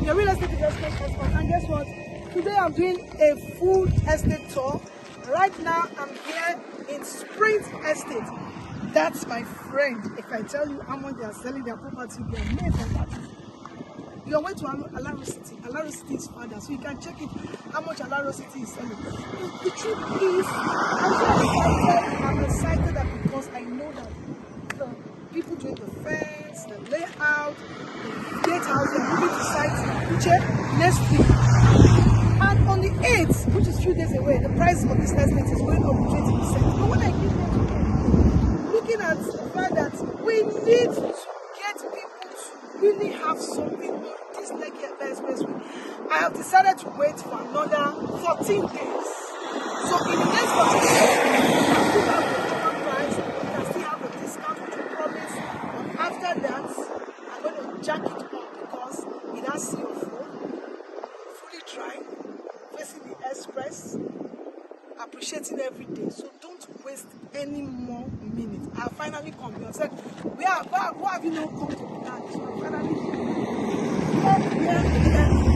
your real estate investment expert. And guess what? Today I'm doing a full estate tour. Right now I'm here in Sprint Estate. That's my friend. If I tell you how much they are selling their property, you'll be amazed at that. You are going to Alaro City. Alaro City is farther, so you can check it how much Alaro City is selling. The truth is, I'm excited that because I know that the people doing the fence, the layout, the gatehouse, they're moving to sites next week. And on the 8th, which is 2 days away, the price of this estate is going up 20%. But when I came here today, looking at the fact that we need to get people to really have something on this Lekki Expressway, I have decided to wait for another 14 days. So in the next 14 days, you can still have the normal price, you can still have the discount with the promise. But after that, I'm going to jack it up because it has CO4, fully dry, facing the express, appreciating every day. So don't waste any more minutes. I finally come here. I said, why have you not come to the dance? So I finally come here.